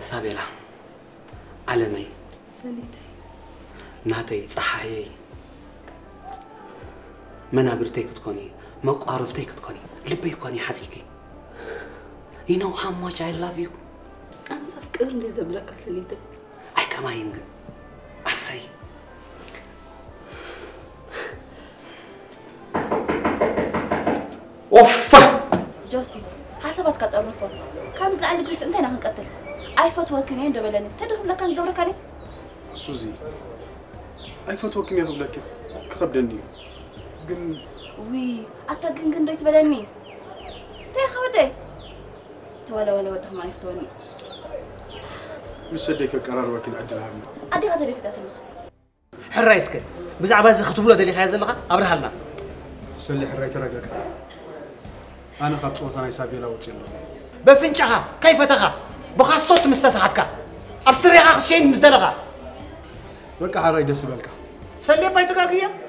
سابيلا علمي سليتي ناتي صحاي منابرتك تكوني مقاربتك تكوني لبي يكوني حزيكي You know how much I love you. أنا صفكر لي زبلك سليتي أي كمان أسي أوف جوسي حسبت قد أرنفون كم زعل جريس أنت هنا هنقتل عيفت وكنين دبلني تدخل لك عن دورك عليه سوزي عيفت وكني أخذ لك كخبدني جن وي أتاجن دويت بلني تأخذ ولا وده ما يفتوني مصدق قرار وكيل عدل هم أدي هذا اللي فتحت لك حرايسك بزعباز خطب له دلي خايز لك أبرها لنا سلي حراي تراجعك أنا خبص وطني سابيلا وتصير بفنشها كيف تخا بخاصة مستساعدك أبصري أخ شيء مزدلقة بقى حراي دس بالك سلي بيتك أخيا